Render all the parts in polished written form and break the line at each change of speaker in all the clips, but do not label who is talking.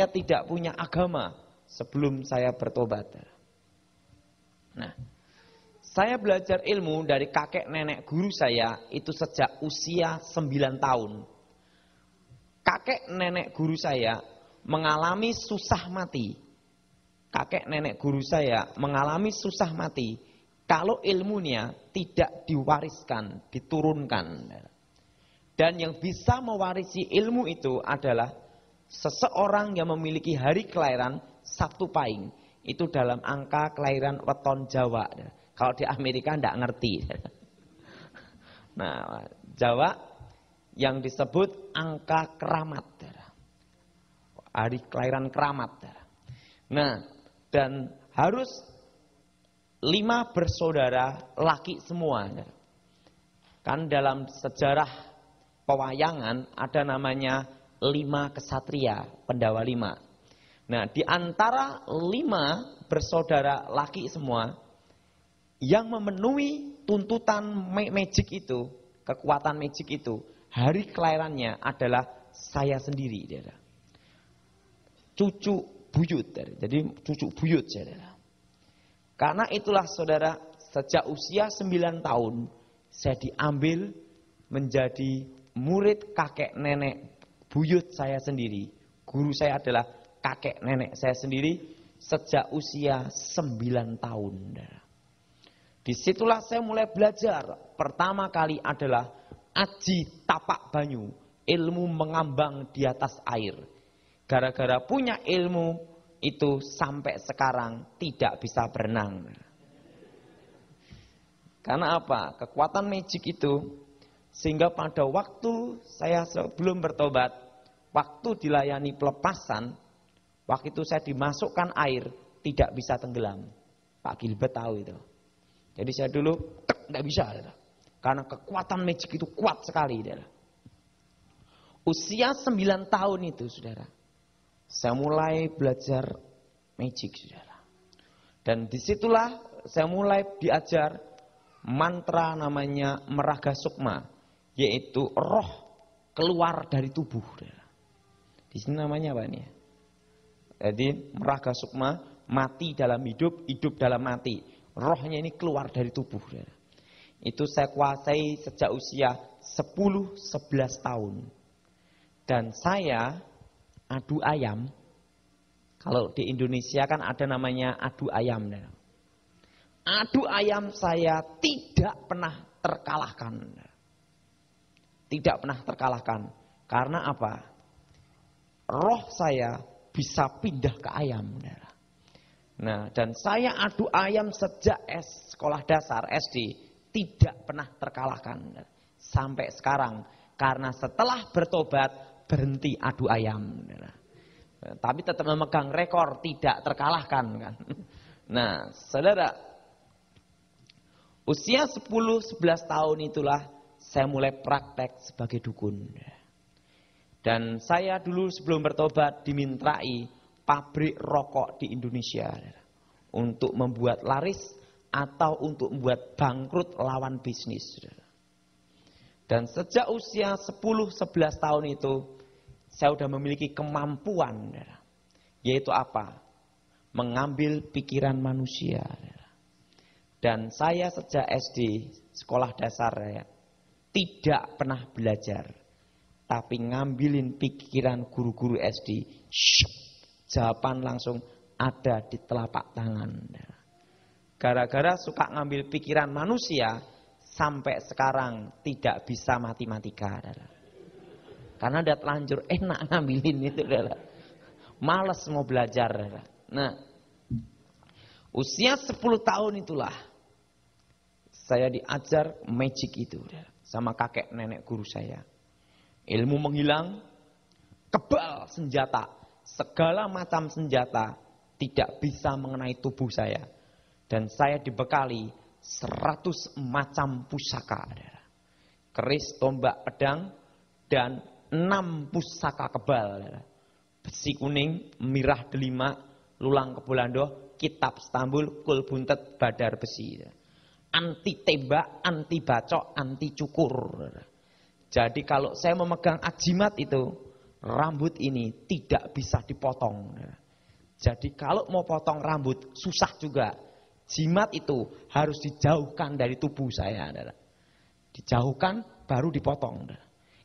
saya tidak punya agama sebelum saya bertobat. Nah, saya belajar ilmu dari kakek nenek guru saya itu sejak usia 9 tahun. Kakek nenek guru saya mengalami susah mati. Kakek nenek guru saya mengalami susah mati kalau ilmunya tidak diwariskan, diturunkan. Dan yang bisa mewarisi ilmu itu adalah seseorang yang memiliki hari kelahiran Sabtu Pahing. Itu dalam angka kelahiran weton Jawa. Kalau di Amerika tidak ngerti. Nah, Jawa yang disebut angka keramat. Hari kelahiran keramat. Nah, dan harus 5 bersaudara laki semua. Kan dalam sejarah pewayangan ada namanya 5 kesatria, Pendawa 5. Nah, di antara 5 bersaudara laki semua yang memenuhi tuntutan magic itu, kekuatan magic itu, hari kelahirannya adalah saya sendiri, saudara. Cucu buyut, jadi cucu buyut, saudara. Karena itulah saudara, sejak usia 9 tahun saya diambil menjadi murid kakek nenek buyut saya sendiri. Guru saya adalah kakek nenek saya sendiri sejak usia 9 tahun. Disitulah saya mulai belajar. Pertama kali adalah aji tapak banyu, ilmu mengambang di atas air. Gara-gara punya ilmu itu sampai sekarang tidak bisa berenang. Karena apa? Kekuatan magic itu, sehingga pada waktu saya sebelum bertobat, waktu dilayani pelepasan, waktu itu saya dimasukkan air, tidak bisa tenggelam. Pak Gilbert tahu itu. Jadi saya dulu tidak bisa. Karena kekuatan magic itu kuat sekali. Usia 9 tahun itu, saudara, saya mulai belajar magic, saudara. Dan disitulah saya mulai diajar mantra namanya Meraga Sukma, yaitu roh keluar dari tubuh. Di sini namanya apa nih? Jadi Meraga Sukma, mati dalam hidup, hidup dalam mati. Rohnya ini keluar dari tubuh. Itu saya kuasai sejak usia 10-11 tahun. Dan saya adu ayam. Kalau di Indonesia kan ada namanya adu ayam. Adu ayam saya tidak pernah terkalahkan. Tidak pernah terkalahkan. Karena apa? Roh saya bisa pindah ke ayam. Nah, dan saya adu ayam sejak sekolah dasar SD. Tidak pernah terkalahkan. Sampai sekarang. Karena setelah bertobat, berhenti adu ayam. Tapi tetap memegang rekor tidak terkalahkan. Kan? Nah, saudara, usia 10-11 tahun itulah saya mulai praktek sebagai dukun. Dan saya dulu sebelum bertobat dimintrai pabrik rokok di Indonesia untuk membuat laris atau untuk membuat bangkrut lawan bisnis. Dan sejak usia 10-11 tahun itu saya sudah memiliki kemampuan, yaitu apa? Mengambil pikiran manusia. Dan saya sejak SD, sekolah dasar, tidak pernah belajar. Tapi ngambilin pikiran guru-guru SD. Jawaban langsung ada di telapak tangan. Gara-gara suka ngambil pikiran manusia, sampai sekarang tidak bisa matematika. Karena udah telanjur enak ngambilin itu. Males mau belajar. Nah, usia 10 tahun itulah saya diajar magic itu sama kakek nenek guru saya. Ilmu menghilang, kebal senjata, segala macam senjata tidak bisa mengenai tubuh saya. Dan saya dibekali 100 macam pusaka. Keris, tombak, pedang, dan 6 pusaka kebal. Besi kuning, mirah delima, lulang kebulando, kitab Stambul, kul buntet, badar besi. Anti tembak, anti bacok, anti cukur. Jadi kalau saya memegang ajimat itu, rambut ini tidak bisa dipotong. Jadi kalau mau potong rambut susah juga. Jimat itu harus dijauhkan dari tubuh saya. Dijauhkan baru dipotong.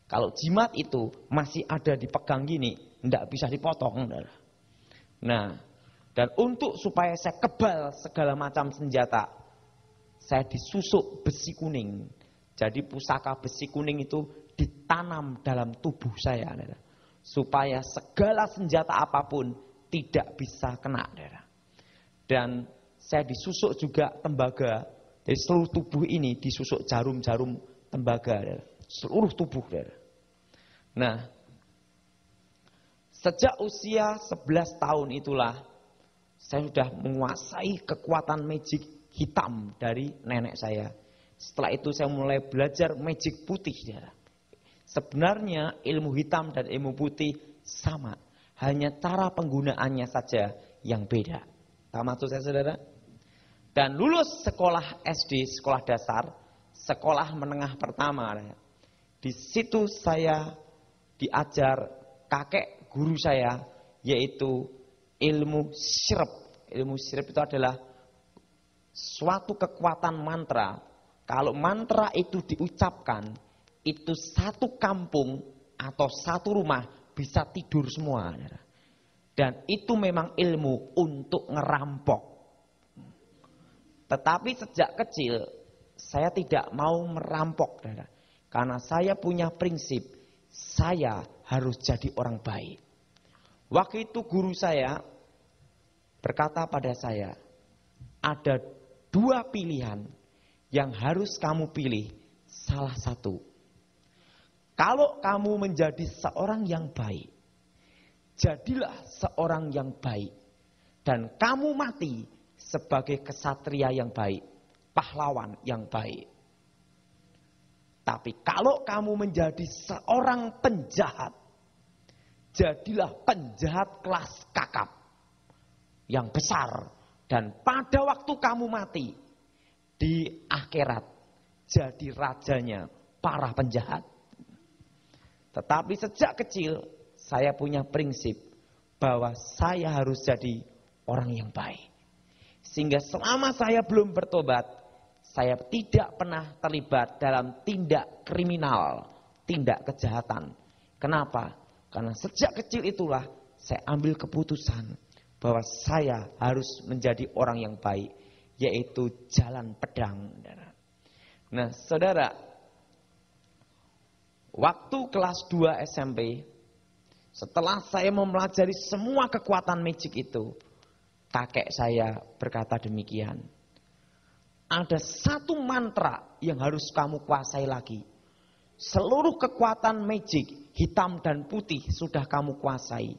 Kalau jimat itu masih ada dipegang gini, tidak bisa dipotong. Nah, dan untuk supaya saya kebal segala macam senjata, saya disusuk besi kuning. Jadi pusaka besi kuning itu ditanam dalam tubuh saya. Supaya segala senjata apapun tidak bisa kena. Dan saya disusuk juga tembaga. Jadi seluruh tubuh ini disusuk jarum-jarum tembaga. Seluruh tubuh. Nah, sejak usia 11 tahun itulah saya sudah menguasai kekuatan magic hitam dari nenek saya. Setelah itu saya mulai belajar magic putih. Sebenarnya ilmu hitam dan ilmu putih sama. Hanya cara penggunaannya saja yang beda. Paham maksud saya, saudara? Dan lulus sekolah SD, sekolah dasar, sekolah menengah pertama. Di situ saya diajar kakek guru saya, yaitu ilmu syirep. Ilmu syirep itu adalah suatu kekuatan mantra. Kalau mantra itu diucapkan, itu satu kampung atau satu rumah bisa tidur semua. Dan itu memang ilmu untuk ngerampok. Tetapi sejak kecil saya tidak mau merampok, karena saya punya prinsip, saya harus jadi orang baik. Waktu itu guru saya berkata pada saya, ada 2 pilihan yang harus kamu pilih, salah satu. Kalau kamu menjadi seorang yang baik, jadilah seorang yang baik, dan kamu mati sebagai kesatria yang baik, pahlawan yang baik. Tapi kalau kamu menjadi seorang penjahat, jadilah penjahat kelas kakap yang besar. Dan pada waktu kamu mati, di akhirat jadi rajanya para penjahat. Tetapi sejak kecil saya punya prinsip bahwa saya harus jadi orang yang baik. Sehingga selama saya belum bertobat, saya tidak pernah terlibat dalam tindak kriminal, tindak kejahatan. Kenapa? Karena sejak kecil itulah saya ambil keputusan bahwa saya harus menjadi orang yang baik, yaitu jalan pedang. Nah, saudara, waktu kelas 2 SMP, setelah saya mempelajari semua kekuatan magic itu, kakek saya berkata demikian. Ada satu mantra yang harus kamu kuasai lagi. Seluruh kekuatan magic, hitam dan putih sudah kamu kuasai.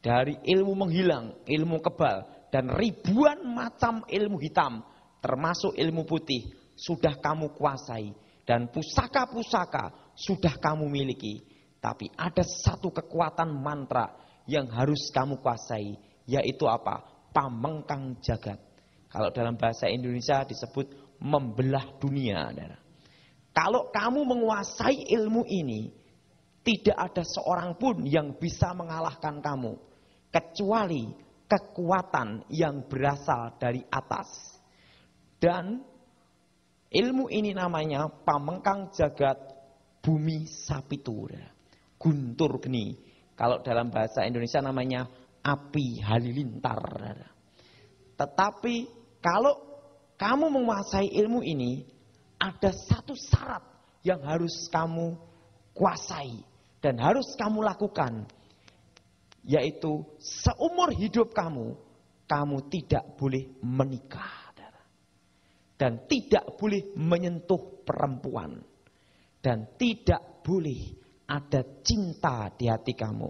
Dari ilmu menghilang, ilmu kebal, dan ribuan macam ilmu hitam, termasuk ilmu putih, sudah kamu kuasai. Dan pusaka-pusaka sudah kamu miliki. Tapi ada satu kekuatan mantra yang harus kamu kuasai. Yaitu apa? Pamengkang jagat. Kalau dalam bahasa Indonesia disebut membelah dunia. Kalau kamu menguasai ilmu ini, tidak ada seorang pun yang bisa mengalahkan kamu. Kecuali kekuatan yang berasal dari atas. Dan ilmu ini namanya pamengkang jagat bumi sapitu. Guntur geni. Kalau dalam bahasa Indonesia namanya api halilintar. Tetapi kalau kamu menguasai ilmu ini, ada satu syarat yang harus kamu kuasai dan harus kamu lakukan, yaitu seumur hidup kamu tidak boleh menikah dan tidak boleh menyentuh perempuan dan tidak boleh ada cinta di hati kamu.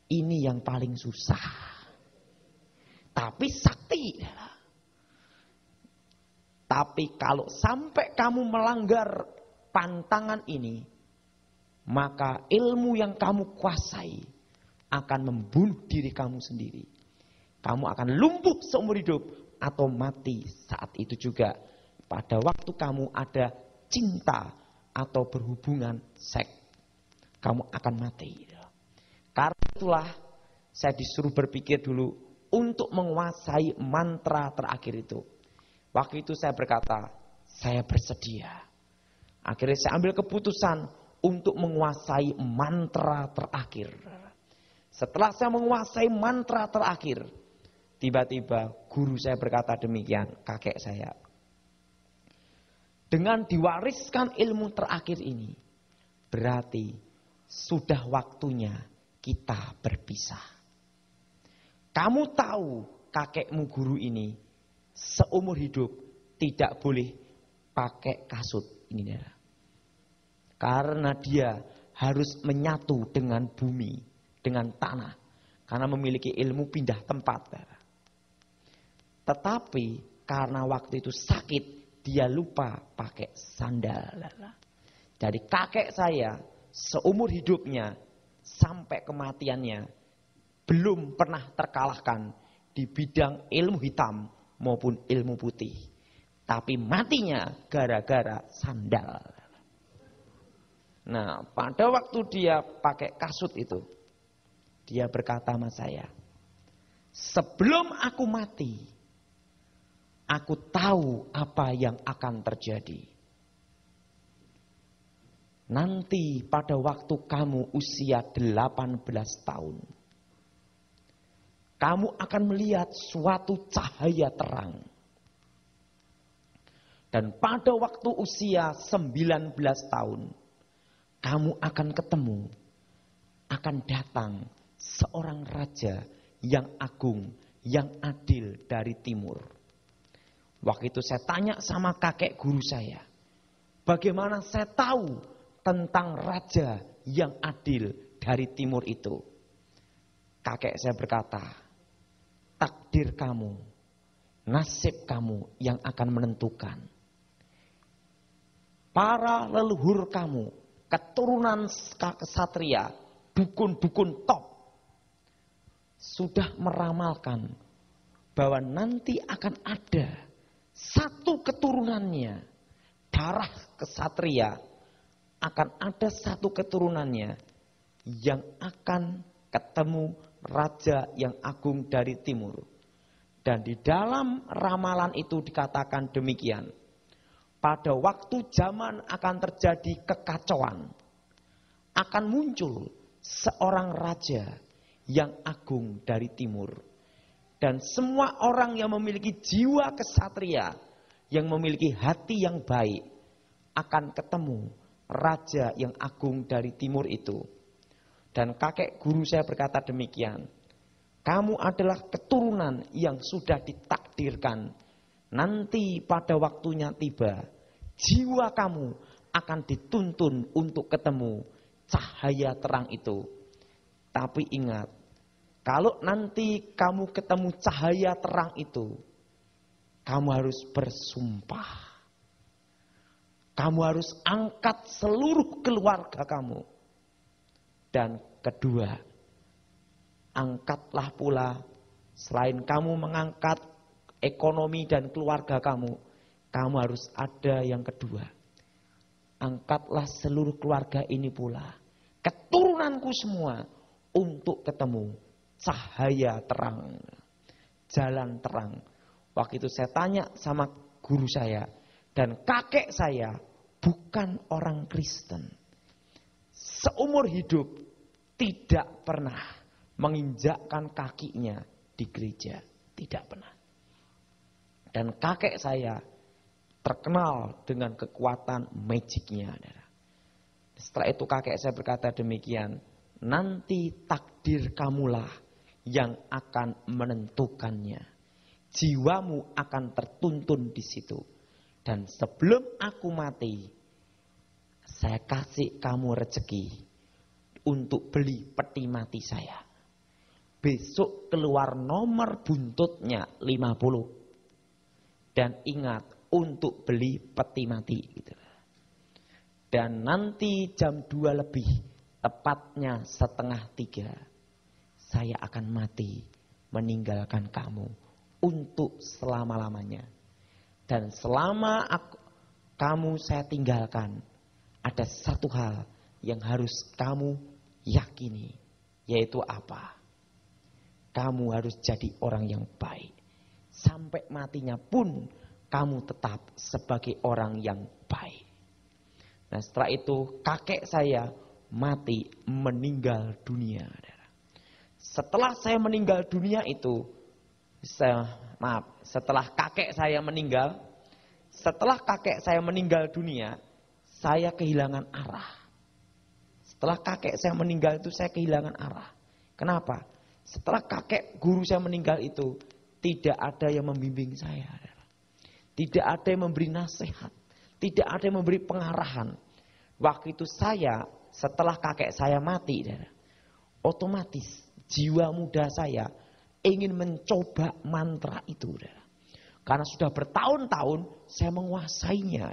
Ini yang paling susah. Tapi sakti. Tapi kalau sampai kamu melanggar pantangan ini, maka ilmu yang kamu kuasai akan membunuh diri kamu sendiri. Kamu akan lumpuh seumur hidup atau mati saat itu juga. Pada waktu kamu ada cinta atau berhubungan seks, kamu akan mati. Karena itulah saya disuruh berpikir dulu untuk menguasai mantra terakhir itu. Waktu itu saya berkata, saya bersedia. Akhirnya saya ambil keputusan untuk menguasai mantra terakhir. Setelah saya menguasai mantra terakhir, tiba-tiba guru saya berkata demikian, kakek saya. Dengan diwariskan ilmu terakhir ini, berarti sudah waktunya kita berpisah. Kamu tahu kakekmu guru ini seumur hidup tidak boleh pakai kasut. Ini daerah. Karena dia harus menyatu dengan bumi, dengan tanah. Karena memiliki ilmu pindah tempat. Daerah. Tetapi karena waktu itu sakit, dia lupa pakai sandal. Jadi kakek saya seumur hidupnya sampai kematiannya belum pernah terkalahkan di bidang ilmu hitam maupun ilmu putih. Tapi matinya gara-gara sandal. Nah, pada waktu dia pakai kasut itu, dia berkata sama saya, sebelum aku mati, aku tahu apa yang akan terjadi. Nanti pada waktu kamu usia 18 tahun, kamu akan melihat suatu cahaya terang. Dan pada waktu usia 19 tahun, kamu akan ketemu, akan datang seorang raja yang agung, yang adil dari timur. Waktu itu saya tanya sama kakek guru saya, bagaimana saya tahu tentang raja yang adil dari timur itu? Kakek saya berkata, takdir kamu, nasib kamu yang akan menentukan. Para leluhur kamu, keturunan kesatria, dukun-dukun top, sudah meramalkan bahwa nanti akan ada satu keturunannya, darah kesatria, akan ada satu keturunannya yang akan ketemu raja yang agung dari timur. Dan di dalam ramalan itu dikatakan demikian. Pada waktu zaman akan terjadi kekacauan, akan muncul seorang raja yang agung dari timur. Dan semua orang yang memiliki jiwa kesatria, yang memiliki hati yang baik, akan ketemu raja yang agung dari timur itu. Dan kakek guru saya berkata demikian, kamu adalah keturunan yang sudah ditakdirkan. Nanti pada waktunya tiba, jiwa kamu akan dituntun untuk ketemu cahaya terang itu. Tapi ingat, kalau nanti kamu ketemu cahaya terang itu, kamu harus bersumpah. Kamu harus angkat seluruh keluarga kamu. Dan kedua, angkatlah pula, selain kamu mengangkat ekonomi dan keluarga kamu, kamu harus ada yang kedua. Angkatlah seluruh keluarga ini pula, keturunanku semua, untuk ketemu cahaya terang, jalan terang. Waktu itu saya tanya sama guru saya, dan kakek saya bukan orang Kristen. Seumur hidup tidak pernah menginjakkan kakinya di gereja, tidak pernah. Dan kakek saya terkenal dengan kekuatan magicnya. Setelah itu kakek saya berkata demikian, nanti takdir kamulah yang akan menentukannya. Jiwamu akan tertuntun di situ. Dan sebelum aku mati, saya kasih kamu rezeki untuk beli peti mati saya. Besok keluar nomor buntutnya 50. Dan ingat, untuk beli peti mati. Gitu. Dan nanti jam 2 lebih, tepatnya 2:30, saya akan mati meninggalkan kamu untuk selama-lamanya. Dan selama kamu saya tinggalkan, ada satu hal yang harus kamu yakini, Yaitu apa? Kamu harus jadi orang yang baik. Sampai matinya pun kamu tetap sebagai orang yang baik. Nah, setelah itu kakek saya mati, meninggal dunia. Setelah saya meninggal dunia itu, setelah kakek saya meninggal dunia, saya kehilangan arah. Setelah kakek saya meninggal itu saya kehilangan arah. Kenapa? Setelah kakek guru saya meninggal itu, tidak ada yang membimbing saya. Tidak ada yang memberi nasihat. Tidak ada yang memberi pengarahan. Waktu itu saya, setelah kakek saya mati, otomatis jiwa muda saya ingin mencoba mantra itu. Karena sudah bertahun-tahun saya menguasainya.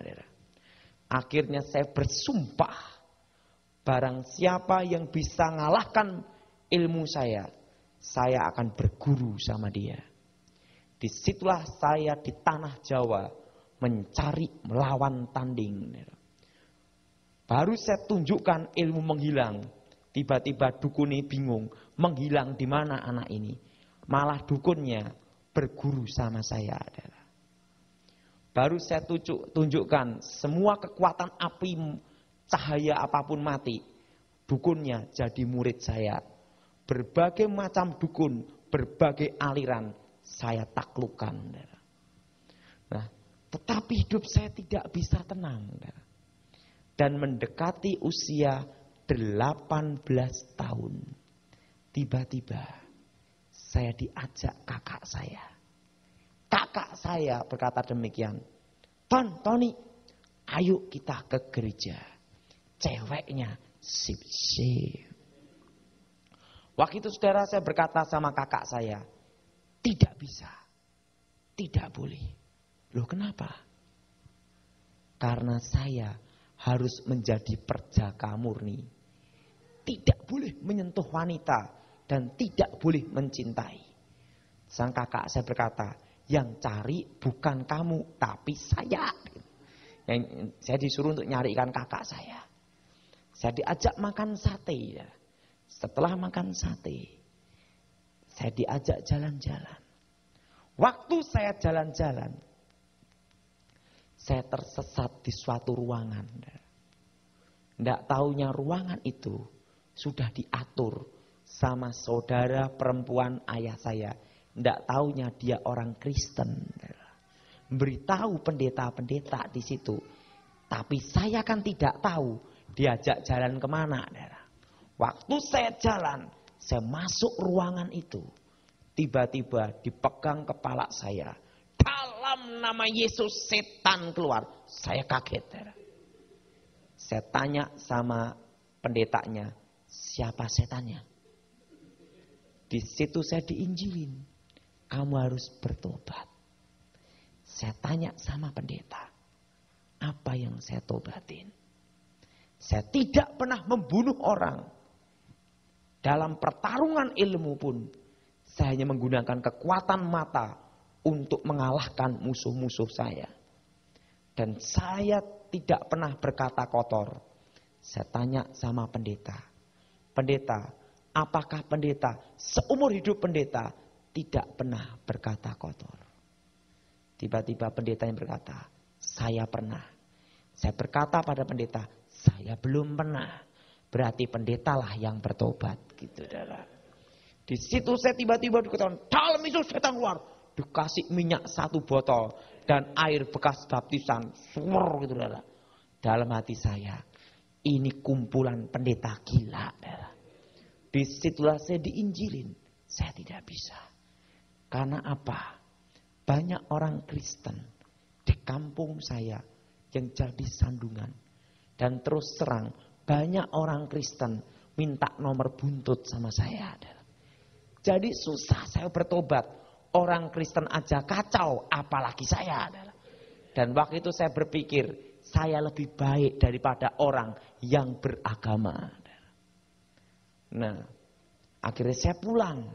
Akhirnya saya bersumpah, barang siapa yang bisa ngalahkan ilmu saya akan berguru sama dia. Disitulah saya di tanah Jawa mencari melawan tanding. Baru saya tunjukkan ilmu menghilang. Tiba-tiba dukun ini bingung, menghilang di mana anak ini. Malah dukunnya berguru sama saya. Baru saya tunjukkan semua kekuatan api, cahaya apapun mati. Dukunnya jadi murid saya. Berbagai macam dukun, berbagai aliran saya taklukkan. Nah, tetapi hidup saya tidak bisa tenang. Dan mendekati usia 18 tahun. Tiba-tiba saya diajak kakak saya. Kakak saya berkata demikian. Tony, ayo kita ke gereja. Ceweknya sip-sip. Waktu itu saudara saya berkata sama kakak saya, tidak bisa, tidak boleh. Loh kenapa? Karena saya harus menjadi perjaka murni. Tidak boleh menyentuh wanita dan tidak boleh mencintai. Sang kakak saya berkata, yang cari bukan kamu tapi saya. Yang saya disuruh untuk nyarikan kakak saya. Saya diajak makan sate. Setelah makan sate, saya diajak jalan-jalan. Waktu saya jalan-jalan, saya tersesat di suatu ruangan. Tidak taunya ruangan itu sudah diatur sama saudara perempuan ayah saya. Tidak taunya dia orang Kristen. Beritahu pendeta-pendeta di situ. Tapi saya kan tidak tahu diajak jalan kemana. Waktu saya jalan, saya masuk ruangan itu. Tiba-tiba dipegang kepala saya. Dalam nama Yesus setan keluar. Saya kaget. Saya tanya sama pendetanya, siapa setannya? Di situ saya diinjilin. Kamu harus bertobat. Saya tanya sama pendeta, apa yang saya tobatin? Saya tidak pernah membunuh orang. Dalam pertarungan ilmu pun, saya hanya menggunakan kekuatan mata untuk mengalahkan musuh-musuh saya. Dan saya tidak pernah berkata kotor. Saya tanya sama pendeta, pendeta, apakah pendeta seumur hidup pendeta tidak pernah berkata kotor? Tiba-tiba pendeta yang berkata, saya pernah. Saya berkata pada pendeta, saya belum pernah. Berarti pendetalah yang bertobat. Gitu, saudara. Di situ saya tiba-tiba dikatakan, dalam itu setan keluar. Dikasih minyak 1 botol dan air bekas baptisan. Suar gitu, saudara. Dalam hati saya, ini kumpulan pendeta gila. Saudara. Disitulah saya diinjilin. Saya tidak bisa. Karena apa? Banyak orang Kristen di kampung saya yang jadi sandungan. Dan terus terang, banyak orang Kristen minta nomor buntut sama saya. Jadi susah saya bertobat. Orang Kristen aja kacau, apalagi saya. Dan waktu itu saya berpikir, saya lebih baik daripada orang yang beragama. Nah, akhirnya saya pulang.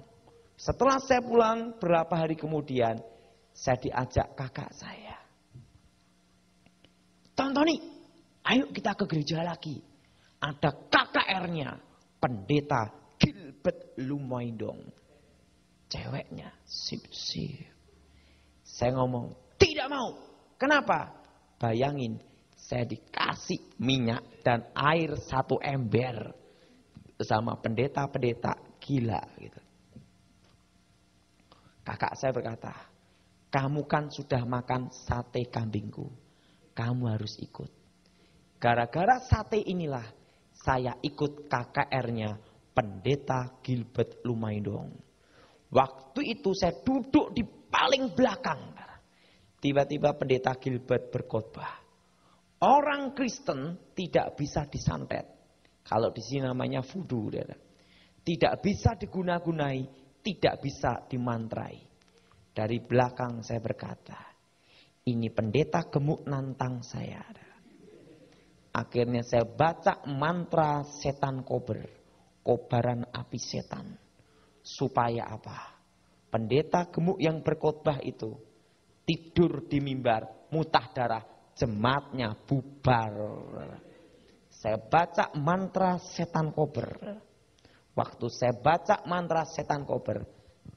Setelah saya pulang, berapa hari kemudian, saya diajak kakak saya. Tony, ayo kita ke gereja lagi. Ada KKR-nya, pendeta Gilbert. Gilbert Lumaidong. Ceweknya sip-sip. Saya ngomong, tidak mau. Kenapa? Bayangin, saya dikasih minyak dan air 1 ember. Sama pendeta-pendeta gila gitu. Kakak saya berkata, kamu kan sudah makan sate kambingku. Kamu harus ikut. Gara-gara sate inilah saya ikut KKR-nya pendeta Gilbert Lumaidong. Waktu itu saya duduk di paling belakang. Tiba-tiba pendeta Gilbert berkhotbah. Orang Kristen tidak bisa disantet. Kalau di sini namanya voodoo. Tidak bisa diguna-gunai, tidak bisa dimantrai. Dari belakang saya berkata, ini pendeta gemuk nantang saya. Akhirnya saya baca mantra setan kober. Kobaran api setan. Supaya apa? Pendeta gemuk yang berkhotbah itu tidur di mimbar, muntah darah, jemaatnya bubar. Saya baca mantra setan kober. Waktu saya baca mantra setan kober,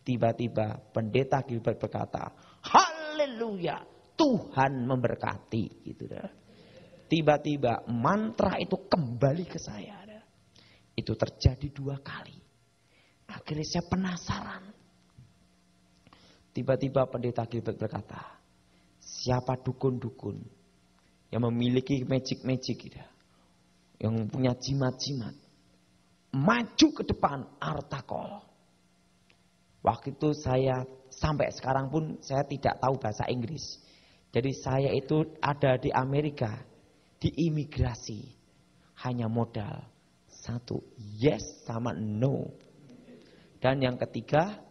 tiba-tiba pendeta Gilbert berkata, haleluya, Tuhan memberkati. Gitu dah. Tiba-tiba mantra itu kembali ke saya. Dah. Itu terjadi 2 kali. Akhirnya saya penasaran. Tiba-tiba pendeta Gilbert berkata, siapa dukun-dukun yang memiliki magic-magic gitu, yang punya jimat-jimat, maju ke depan Artakol. Waktu itu saya sampai sekarang pun saya tidak tahu bahasa Inggris. Jadi saya itu ada di Amerika, di imigrasi, hanya modal 1 yes sama no. Dan yang ketiga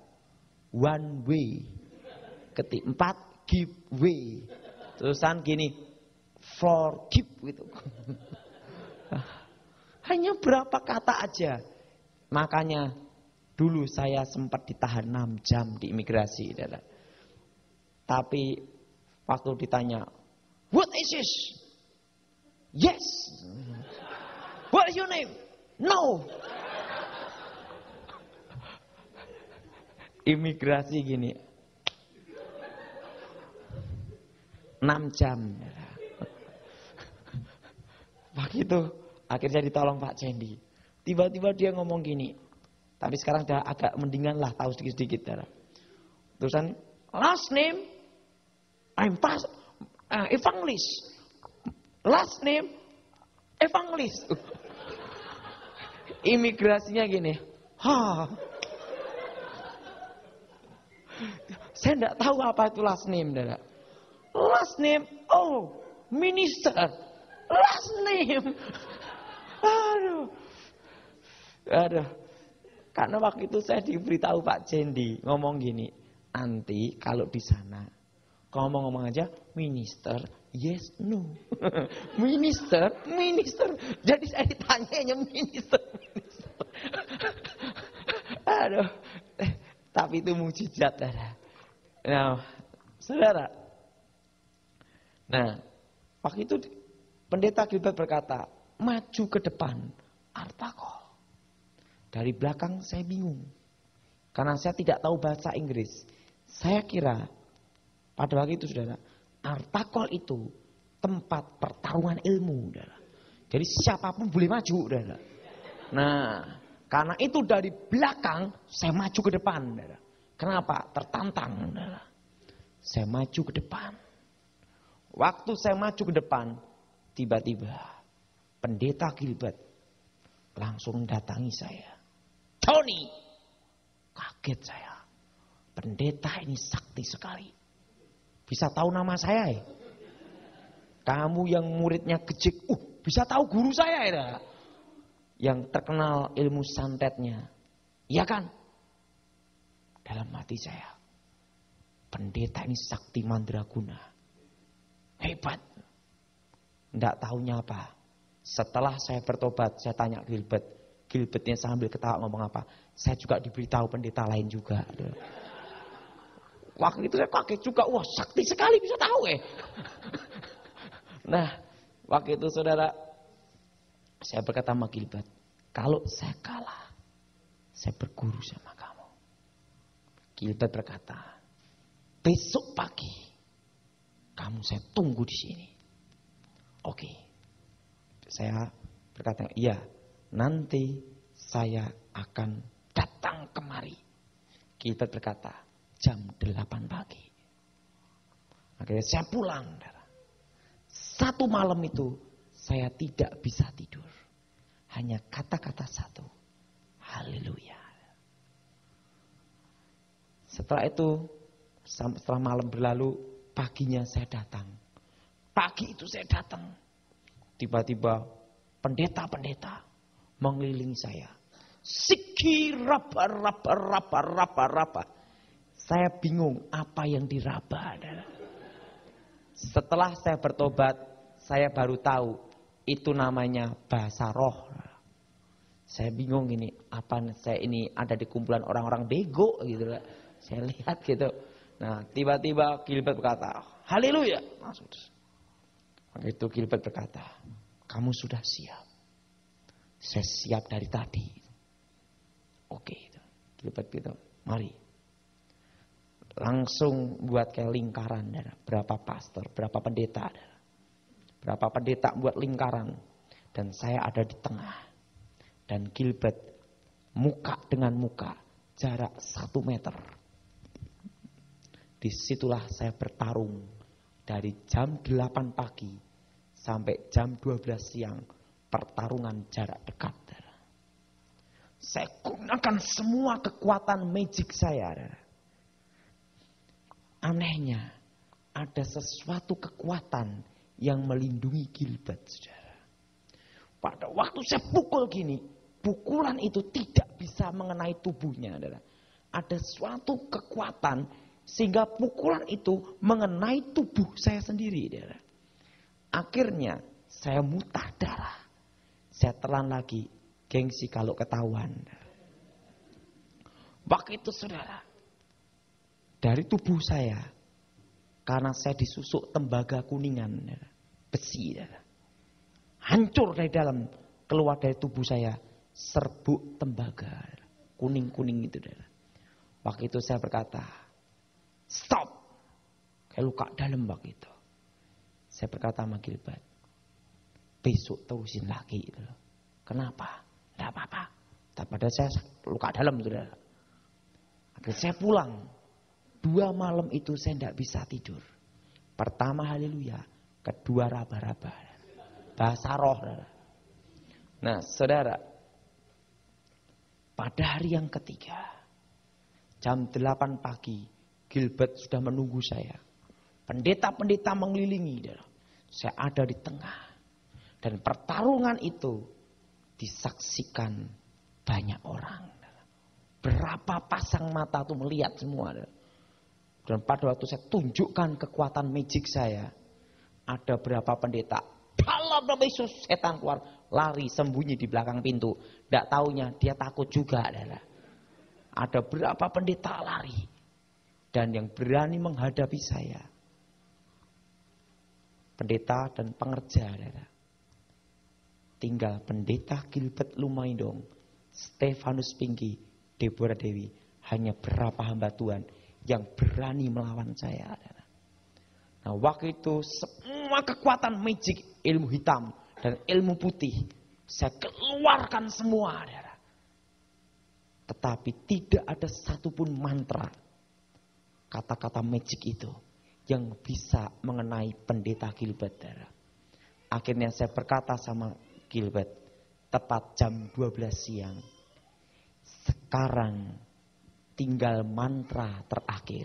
1 way. 4 give way. Terusan gini, forgive gitu. Hanya berapa kata aja. Makanya dulu saya sempat ditahan 6 jam di imigrasi. Tapi waktu ditanya, what is this? Yes. What is your name? No. Imigrasi gini 6 jam. Waktu itu akhirnya ditolong Pak Cendi. Tiba-tiba dia ngomong gini. Tapi sekarang udah agak mendingan lah, tahu sedikit-sedikit. Terusan last name I'm Evangelist. Last name Evangelist. Imigrasinya gini. Saya enggak tahu apa itu last name. Last name, minister. Last name. Aduh. Karena waktu itu saya diberitahu Pak Cendi ngomong gini, nanti kalau di sana ngomong-ngomong aja minister, yes, no. Minister. Jadi saya ditanyanya minister. Aduh. Tapi itu mujizat. Nah, saudara. Nah, waktu itu pendeta Gilbert berkata, maju ke depan Artakol. Dari belakang saya bingung. Karena saya tidak tahu bahasa Inggris. Saya kira pada waktu itu saudara, Artakol itu tempat pertarungan ilmu. Saudara. Jadi siapapun boleh maju. Saudara. Nah, karena itu dari belakang saya maju ke depan. Saudara. Kenapa? Tertantang. Saudara. Saya maju ke depan. Waktu saya maju ke depan, tiba-tiba pendeta Gilbert langsung datangi saya. Tony, kaget saya. Pendeta ini sakti sekali. Bisa tahu nama saya ya? Kamu yang muridnya kecil, bisa tahu guru saya ya? Yang terkenal ilmu santetnya. Iya kan? Dalam hati saya. Pendeta ini sakti mandraguna. Hebat. Nggak tahunya apa. Setelah saya bertobat, saya tanya Gilbert. Gilbertnya sambil ketawa ngomong apa. Saya juga diberitahu pendeta lain juga. Waktu itu saya kaget juga. Wah, sakti sekali bisa tahu Nah, waktu itu saudara, saya berkata sama Gilbert, kalau saya kalah, saya berguru sama kamu. Gilbert berkata, besok pagi kamu saya tunggu di sini. Oke. Saya berkata, iya, nanti saya akan datang kemari. Gilbert berkata, jam 8 pagi. Akhirnya saya pulang. Satu malam itu saya tidak bisa tidur. Hanya kata-kata satu. Haleluya. Setelah itu, setelah malam berlalu, paginya saya datang. Pagi itu saya datang. Tiba-tiba pendeta-pendeta mengelilingi saya. Siki raba raba raba raba raba. Saya bingung apa yang diraba. Setelah saya bertobat, saya baru tahu itu namanya bahasa roh. Saya bingung ini, apa saya ini ada di kumpulan orang-orang bego gitu. Saya lihat gitu. Nah, tiba-tiba Gilbert berkata, haleluya. Langsung. Maka itu Gilbert berkata, kamu sudah siap. Saya siap dari tadi. Oke, Gilbert gitu, mari. Langsung buat kayak lingkaran. Berapa pastor, berapa pendeta. Berapa pendeta buat lingkaran. Dan saya ada di tengah. Dan Gilbert muka dengan muka, jarak 1 meter. Disitulah saya bertarung dari jam 8 pagi sampai jam 12 siang. Pertarungan jarak dekat. Saya gunakan semua kekuatan magic saya. Anehnya, ada sesuatu kekuatan yang melindungi Gilbert, saudara. Pada waktu saya pukul gini, pukulan itu tidak bisa mengenai tubuhnya. Ada suatu kekuatan sehingga pukulan itu mengenai tubuh saya sendiri. Akhirnya saya muntah darah. Saya telan lagi, gengsi kalau ketahuan. Waktu itu saudara, dari tubuh saya, karena saya disusuk tembaga kuningan, besi. Hancur dari dalam, keluar dari tubuh saya serbuk tembaga kuning-kuning itu. Waktu itu saya berkata, stop. Kayak luka dalam waktu itu. Saya berkata sama Gilbert, besok terusin lagi. Kenapa? Tidak apa-apa. Pada saya luka dalam. Akhirnya saya pulang. 2 malam itu saya tidak bisa tidur. Pertama haleluya. Kedua raba-raba. Bahasa roh. Nah saudara, pada hari yang ketiga, jam 8 pagi, Gilbert sudah menunggu saya. Pendeta-pendeta mengelilingi. Saya ada di tengah. Dan pertarungan itu disaksikan banyak orang. Berapa pasang mata tuh melihat semua. Dan pada waktu saya tunjukkan kekuatan magic saya, ada berapa pendeta, dalam nama Yesus, setan keluar, lari sembunyi di belakang pintu. Tidak taunya dia takut juga. Ada berapa pendeta lari. Dan yang berani menghadapi saya, pendeta dan pengerja. Tinggal pendeta Gilbert Lumaindong, Stefanus Pinky, Deborah Dewi. Hanya berapa hamba Tuhan yang berani melawan saya. Nah waktu itu semua kekuatan magic, ilmu hitam dan ilmu putih, saya keluarkan semua. Tetapi tidak ada satupun mantra, kata-kata magic itu yang bisa mengenai pendeta Gilbert. Akhirnya saya berkata sama Gilbert, tepat jam 12 siang. Sekarang tinggal mantra terakhir.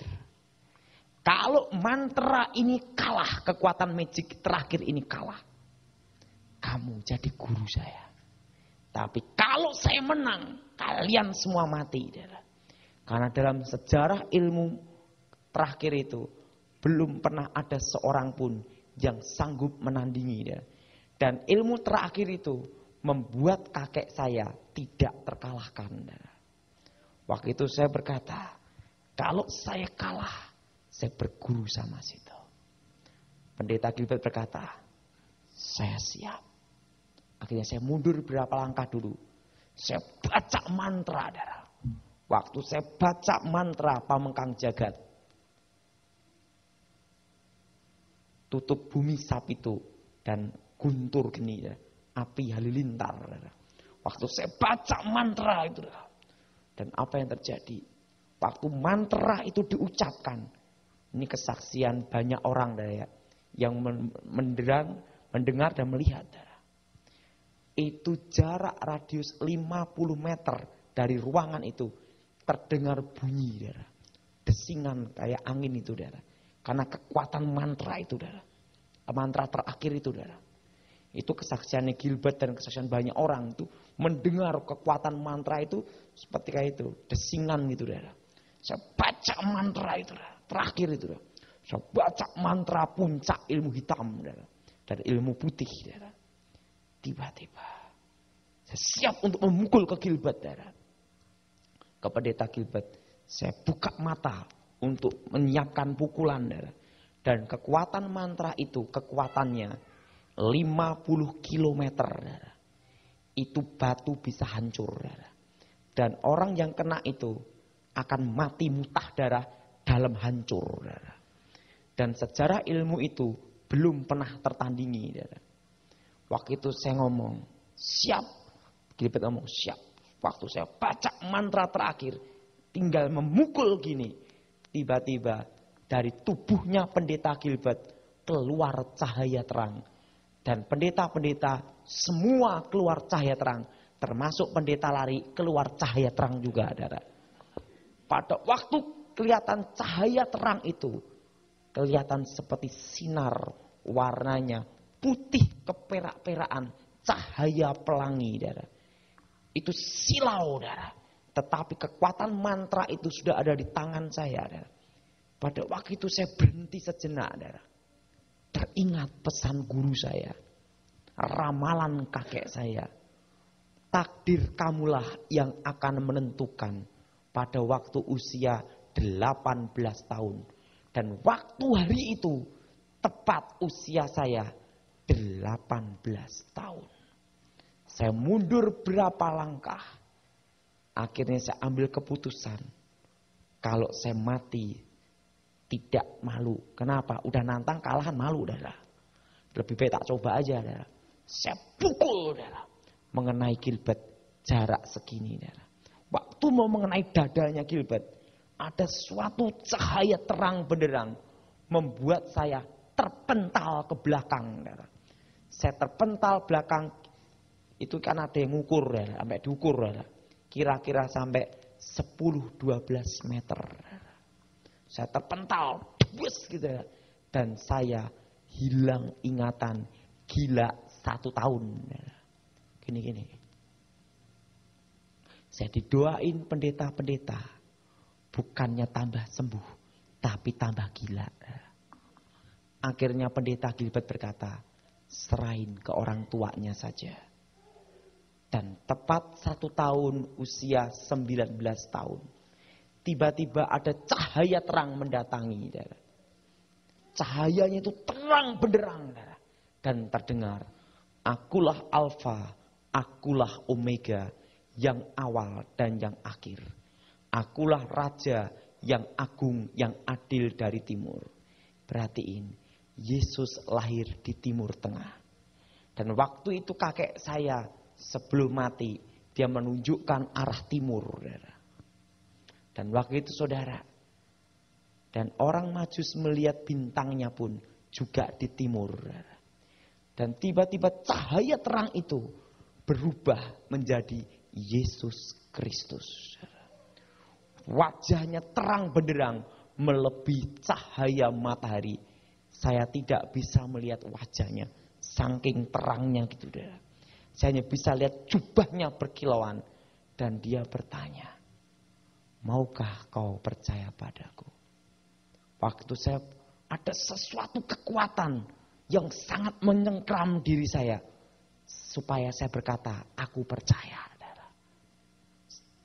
Kalau mantra ini kalah, kekuatan magic terakhir ini kalah, kamu jadi guru saya. Tapi kalau saya menang, kalian semua mati. Karena dalam sejarah ilmu terakhir itu, belum pernah ada seorang pun yang sanggup menandingi. Dan ilmu terakhir itu membuat kakek saya tidak terkalahkan. Waktu itu saya berkata, kalau saya kalah, saya berguru sama situ. Pendeta Gilbert berkata, saya siap. Akhirnya saya mundur berapa langkah dulu. Saya baca mantra, saudara. Waktu saya baca mantra Pamengkang Jagat, tutup bumi sapitu dan guntur geni, ya. Api halilintar. Saudara. Waktu saya baca mantra itu, saudara. Dan apa yang terjadi? Waktu mantra itu diucapkan, ini kesaksian banyak orang, saudara, ya, yang mendengar dan melihat. Saudara. Itu jarak radius 50 meter dari ruangan itu terdengar bunyi, saudara. Desingan kayak angin itu, saudara. Karena kekuatan mantra itu, saudara. Mantra terakhir itu, saudara. Itu kesaksiannya Gilbert dan kesaksian banyak orang itu mendengar kekuatan mantra itu seperti kayak itu, desingan gitu, saudara. Saya baca mantra itu, saudara. Terakhir itu, saudara. Saya baca mantra puncak ilmu hitam, saudara. Dan ilmu putih, saudara. Tiba-tiba saya siap untuk memukul ke Gilbert, saudara. Ke pendeta Gilbert. Saya buka mata untuk menyiapkan pukulan, saudara. Dan kekuatan mantra itu, kekuatannya 50 kilometer, saudara. Itu batu bisa hancur, saudara. Dan orang yang kena itu akan mati muntah darah dalam hancur, saudara. Dan sejarah ilmu itu belum pernah tertandingi, saudara. Waktu itu saya ngomong, siap. Gilbert ngomong, siap. Waktu saya baca mantra terakhir, tinggal memukul gini. Tiba-tiba dari tubuhnya pendeta Gilbert keluar cahaya terang. Dan pendeta-pendeta semua keluar cahaya terang. Termasuk pendeta lari keluar cahaya terang juga, saudara. Pada waktu kelihatan cahaya terang itu, kelihatan seperti sinar warnanya. Putih keperak-perakan, cahaya pelangi, saudara. Itu silau, saudara. Tetapi kekuatan mantra itu sudah ada di tangan saya, saudara. Pada waktu itu saya berhenti sejenak, saudara. Teringat pesan guru saya. Ramalan kakek saya. Takdir kamulah yang akan menentukan pada waktu usia 18 tahun. Dan waktu hari itu tepat usia saya 18 tahun. Saya mundur berapa langkah. Akhirnya saya ambil keputusan. Kalau saya mati tidak malu. Kenapa? Udah nantang kalahan malu, saudara. Lebih baik tak coba aja, saudara. Saya pukul, saudara. Mengenai Gilbert jarak segini, saudara. Waktu mau mengenai dadanya Gilbert, ada suatu cahaya terang benderang membuat saya terpental ke belakang, saudara. Saya terpental belakang, itu kan ada yang ngukur, saudara. Sampai diukur, saudara. Kira-kira sampai 10-12 meter. Saya terpental, bus gitu ya. Dan saya hilang ingatan, gila 1 tahun. Gini-gini. Saya didoain pendeta-pendeta. Bukannya tambah sembuh, tapi tambah gila. Akhirnya pendeta Gilbert berkata, serahin ke orang tuanya saja. Dan tepat 1 tahun usia 19 tahun. Tiba-tiba ada cahaya terang mendatangi. Cahayanya itu terang benderang. Dan terdengar, akulah Alfa, akulah Omega, yang awal dan yang akhir. Akulah Raja yang agung, yang adil dari timur. Perhatiin, Yesus lahir di Timur Tengah. Dan waktu itu kakek saya sebelum mati, dia menunjukkan arah timur. Dan waktu itu saudara, dan orang Majus melihat bintangnya pun juga di timur. Dan tiba-tiba cahaya terang itu berubah menjadi Yesus Kristus. Wajahnya terang benderang melebihi cahaya matahari. Saya tidak bisa melihat wajahnya, saking terangnya gitu. Saya hanya bisa lihat jubahnya berkilauan. Dan dia bertanya, maukah kau percaya padaku? Waktu saya ada sesuatu kekuatan yang sangat menyengkram diri saya. Supaya saya berkata, aku percaya.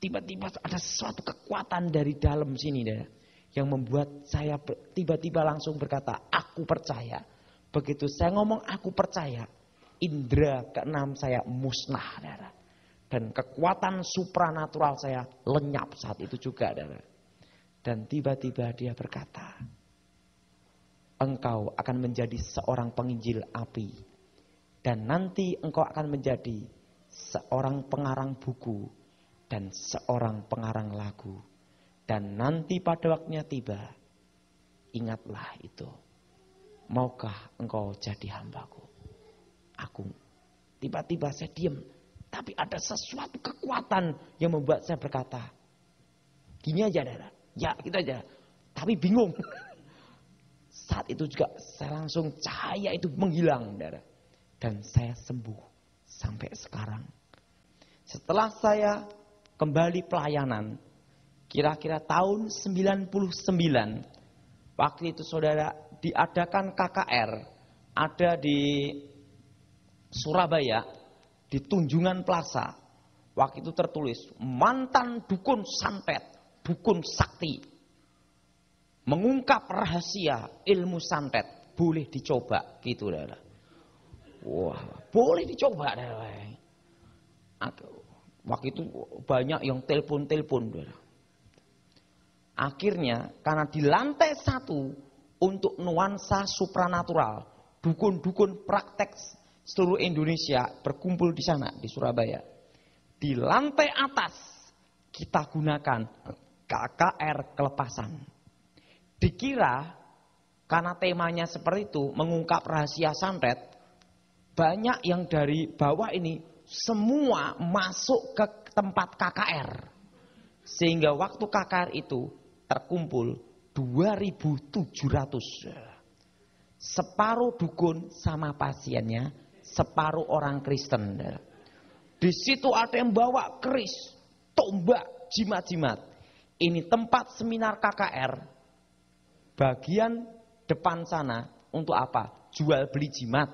Tiba-tiba ada sesuatu kekuatan dari dalam sini. Yang membuat saya tiba-tiba langsung berkata, aku percaya. Begitu saya ngomong aku percaya, indera keenam saya musnah. Dan kekuatan supranatural saya lenyap saat itu juga, saudara. Dan tiba-tiba dia berkata, engkau akan menjadi seorang penginjil api. Dan nanti engkau akan menjadi seorang pengarang buku dan seorang pengarang lagu. Dan nanti pada waktunya tiba, ingatlah itu. Maukah engkau jadi hambaku? Aku tiba-tiba saya diam. Tapi ada sesuatu kekuatan yang membuat saya berkata, gini aja, saudara. Ya, gitu aja. Tapi bingung. Saat itu juga saya langsung cahaya itu menghilang, saudara. Dan saya sembuh sampai sekarang. Setelah saya kembali pelayanan, kira-kira tahun 99, waktu itu saudara diadakan KKR, ada di Surabaya, di Tunjungan Plaza. Waktu itu tertulis, mantan dukun santet, dukun sakti, mengungkap rahasia ilmu santet, boleh dicoba, gitu saudara. Wah, boleh dicoba, saudara. Waktu itu banyak yang telepon-telepon, saudara. Akhirnya karena di lantai 1 untuk nuansa supranatural, dukun-dukun praktek seluruh Indonesia berkumpul di sana, di Surabaya. Di lantai atas kita gunakan KKR kelepasan. Dikira karena temanya seperti itu, mengungkap rahasia santet, banyak yang dari bawah ini semua masuk ke tempat KKR. Sehingga waktu KKR itu terkumpul 2.700. Separuh dukun sama pasiennya, separuh orang Kristen. Di situ ada yang bawa keris, tombak, jimat-jimat. Ini tempat seminar KKR. Bagian depan sana untuk apa? Jual beli jimat.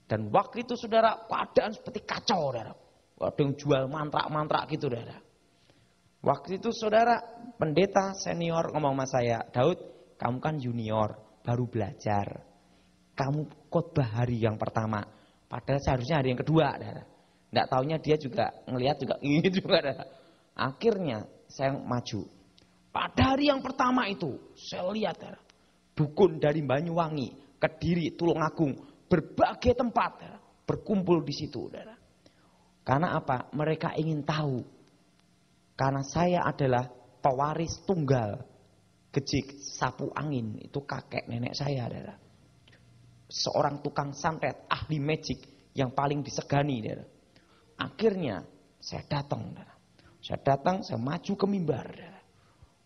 Dan waktu itu saudara, keadaan seperti kacau, saudara. Ada yang jual mantra-mantra gitu, saudara. Waktu itu saudara, pendeta senior ngomong sama saya, Daud, kamu kan junior, baru belajar. Kamu khotbah hari yang pertama, padahal seharusnya hari yang kedua, saudara. Nggak taunya dia juga ngelihat juga ini juga, saudara. Akhirnya saya maju. Pada hari yang pertama itu, saya lihat, saudara, dukun dari Banyuwangi, Kediri, Tulungagung, berbagai tempat berkumpul di situ, saudara. Karena apa? Mereka ingin tahu. Karena saya adalah pewaris tunggal Gejik Sapu Angin, itu kakek nenek saya, saudara. Seorang tukang santet, ahli magic yang paling disegani, saudara. Akhirnya saya datang, saudara. Saya datang, saya maju ke mimbar, saudara.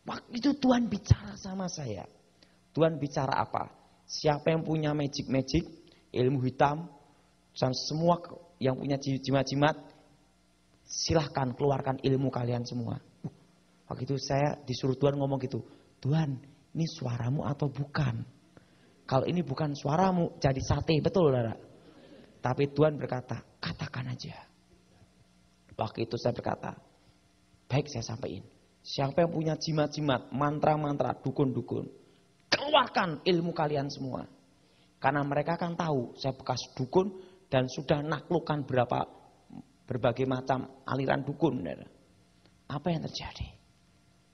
Waktu itu Tuhan bicara sama saya. Tuhan bicara apa? Siapa yang punya magic, ilmu hitam, dan semua yang punya jimat-jimat, silahkan keluarkan ilmu kalian semua. Waktu itu saya disuruh Tuhan ngomong gitu, Tuhan, ini suaramu atau bukan? Kalau ini bukan suaramu, jadi sate, betul, saudara. Tapi Tuhan berkata, katakan aja. Waktu itu saya berkata, baik, saya sampaikan. Siapa yang punya jimat-jimat, mantra-mantra, dukun-dukun, keluarkan ilmu kalian semua. Karena mereka kan tahu saya bekas dukun dan sudah naklukkan berbagai macam aliran dukun. Apa yang terjadi?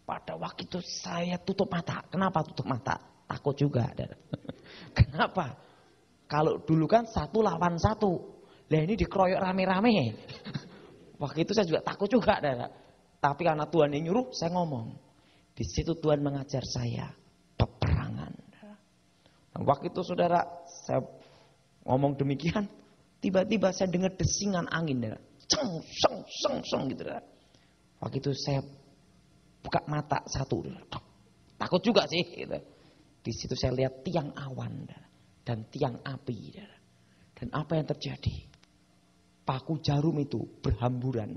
Pada waktu itu saya tutup mata. Kenapa tutup mata? Takut juga. Kenapa? Kalau dulu kan 1 lawan 1. Lah ini dikeroyok rame-rame. Waktu itu saya juga takut juga. Tapi karena Tuhan yang nyuruh, saya ngomong. Di situ Tuhan mengajar saya peperangan. Nah, waktu itu saudara, saya ngomong demikian, tiba-tiba saya dengar desingan angin. Ceng, seng, seng, seng gitu. Waktu itu saya buka mata satu. Takut juga sih. Gitu. Di situ saya lihat tiang awan dan tiang api. Dan apa yang terjadi? Paku jarum itu berhamburan.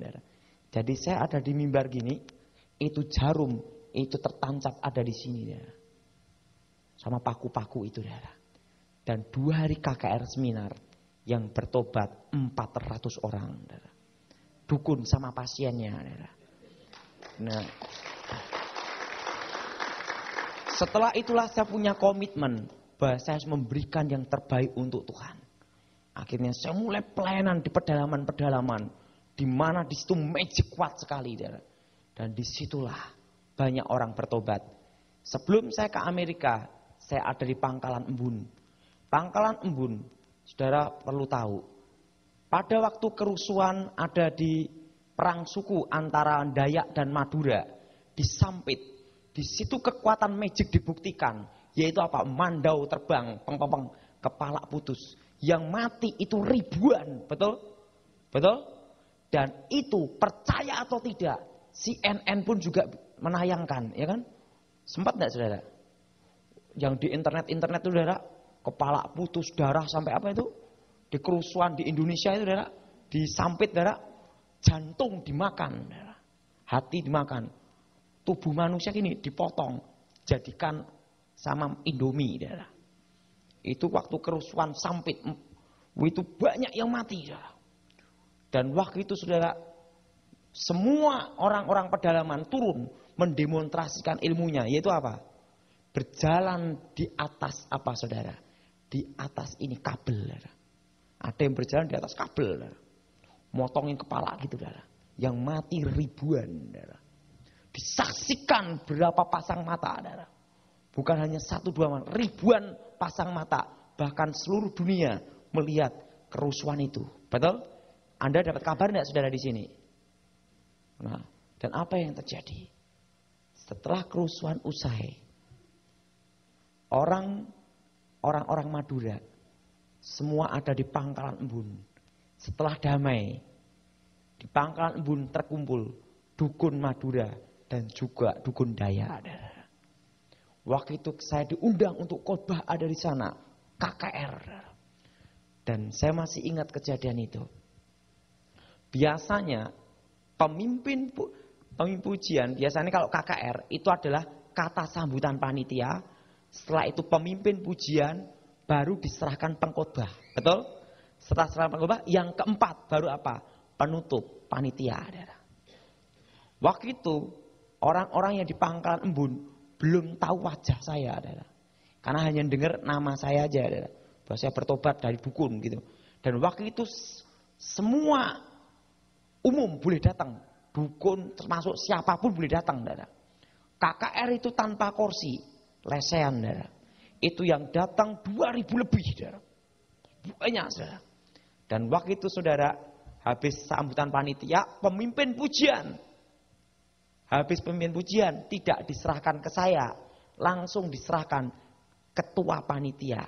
Jadi saya ada di mimbar gini, itu jarum itu tertancap ada di sini. Sama paku-paku itu. Dan 2 hari KKR seminar yang bertobat 400 orang. Dukun sama pasiennya. Nah, setelah itulah saya punya komitmen bahwa saya harus memberikan yang terbaik untuk Tuhan. Akhirnya saya mulai pelayanan di pedalaman-pedalaman. di mana di situ magic kuat sekali, saudara. Dan disitulah banyak orang bertobat. Sebelum saya ke Amerika, saya ada di Pangkalan Embun. Pangkalan Embun, saudara perlu tahu, pada waktu kerusuhan ada di perang suku antara Dayak dan Madura, di Sampit, di situ kekuatan magic dibuktikan, yaitu apa? Mandau terbang, peng-peng, kepala putus. Yang mati itu ribuan, betul? Betul? Dan itu percaya atau tidak, CNN pun juga menayangkan, ya kan? Sempat enggak saudara? Yang di internet itu saudara, kepala putus, darah sampai apa itu? Di kerusuhan di Indonesia itu saudara, di Sampit saudara, jantung dimakan, saudara. Hati dimakan. Tubuh manusia ini dipotong, jadikan sama Indomie, saudara. Itu waktu kerusuhan Sampit, itu banyak yang mati, saudara. Dan waktu itu saudara, semua orang-orang pedalaman turun mendemonstrasikan ilmunya, yaitu apa? Berjalan di atas apa saudara? Di atas ini kabel, saudara. Ada yang berjalan di atas kabel, saudara. Motongin kepala gitu, saudara. Yang mati ribuan, saudara. Disaksikan berapa pasang mata, saudara. Bukan hanya 1, 2, ribuan pasang mata. Bahkan seluruh dunia melihat kerusuhan itu. Betul? Anda dapat kabar enggak saudara di sini? Nah, dan apa yang terjadi? Setelah kerusuhan usai, orang-orang Madura semua ada di Pangkalan Embun. Setelah damai, di Pangkalan Embun terkumpul dukun Madura dan juga dukun Dayak. Waktu itu saya diundang untuk khotbah ada di sana, KKR. Dan saya masih ingat kejadian itu. Biasanya pemimpin pujian, biasanya kalau KKR itu adalah kata sambutan panitia. Setelah itu pemimpin pujian baru diserahkan pengkhotbah. Betul? Setelah serahkan pengkhotbah, yang keempat baru apa? Penutup panitia. Waktu itu orang-orang yang di Pangkalan Embun belum tahu wajah saya. Karena hanya dengar nama saya aja. Bahwa saya bertobat dari dukun gitu. Dan waktu itu semua umum boleh datang, dukun termasuk siapapun boleh datang, saudara. KKR itu tanpa kursi, lesehan, saudara. Itu yang datang 2000 lebih, saudara. Banyak, saudara. Dan waktu itu saudara, habis sambutan panitia, pemimpin pujian. Habis pemimpin pujian tidak diserahkan ke saya, langsung diserahkan ketua panitia.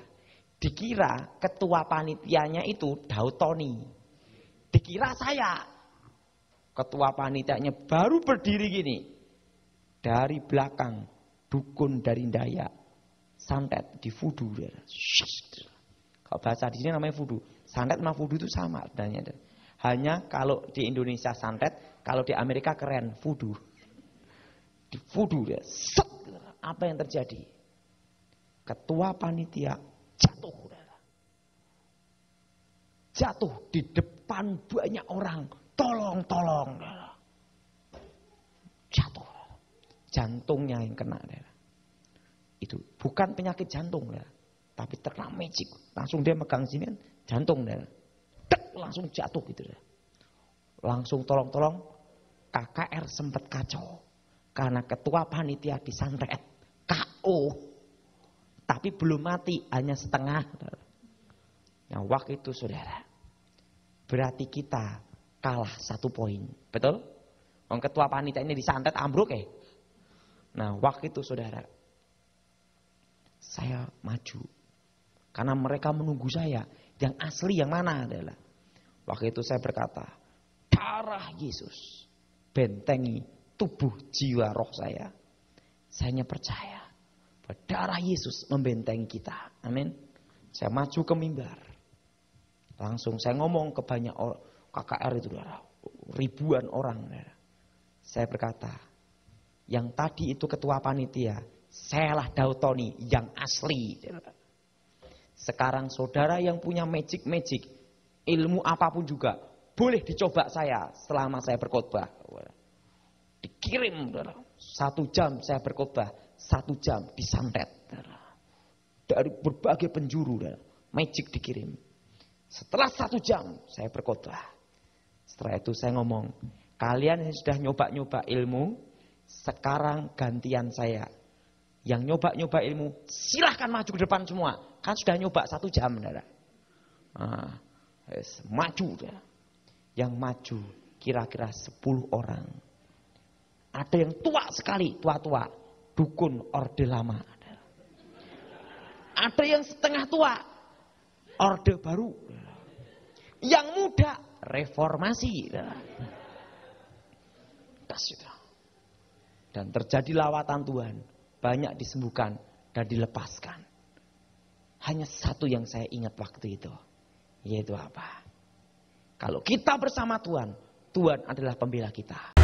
Dikira ketua panitianya itu Daud Tony. Dikira saya. Ketua panitianya baru berdiri gini. Dari belakang dukun dari Dayak santet di vudu. Kalau bahasa di sini namanya vudu. Santet sama vudu itu sama sebenarnya. Hanya kalau di Indonesia santet, kalau di Amerika keren vudu. Di vudu dia. Set. Apa yang terjadi? Ketua panitia jatuh. Jatuh di depan banyak orang. Tolong. Jatuh. Jantungnya yang kena. Itu bukan penyakit jantung. Tapi terkena magic. Langsung dia megang sini kan jantung. Dek, langsung jatuh gitu. Langsung tolong. KKR sempat kacau. Karena ketua panitia disantet. KO. Tapi belum mati. Hanya setengah. Nah waktu itu saudara. Berarti kita kalah 1 poin. Betul? Orang ketua panitia ini disantet ambruk ya. Nah waktu itu saudara. Saya maju. Karena mereka menunggu saya. Yang asli yang mana adalah. Waktu itu saya berkata. Darah Yesus. Bentengi tubuh jiwa roh saya. Saya hanya percaya. Bahwa darah Yesus membentengi kita. Amin. Saya maju ke mimbar. Langsung saya ngomong ke banyak orang. KKR itu ribuan orang. Saya berkata, yang tadi itu ketua panitia, sayalah Daud Tony yang asli. Sekarang saudara yang punya magic, ilmu apapun juga, boleh dicoba saya selama saya berkhotbah. Dikirim 1 jam saya berkhotbah, 1 jam disantet. Dari berbagai penjuru, magic dikirim. Setelah 1 jam saya berkhotbah. Setelah itu saya ngomong, kalian yang sudah nyoba-nyoba ilmu, sekarang gantian saya. Yang nyoba-nyoba ilmu, silahkan maju ke depan semua. Kan sudah nyoba 1 jam. Nah, maju. Yang maju kira-kira 10 orang. Ada yang tua sekali, tua-tua. Dukun Orde Lama. Ada yang setengah tua, Orde Baru. Yang muda, Reformasi. Dan terjadi lawatan Tuhan. Banyak disembuhkan dan dilepaskan. Hanya satu yang saya ingat waktu itu. Yaitu apa? Kalau kita bersama Tuhan, Tuhan adalah pembela kita.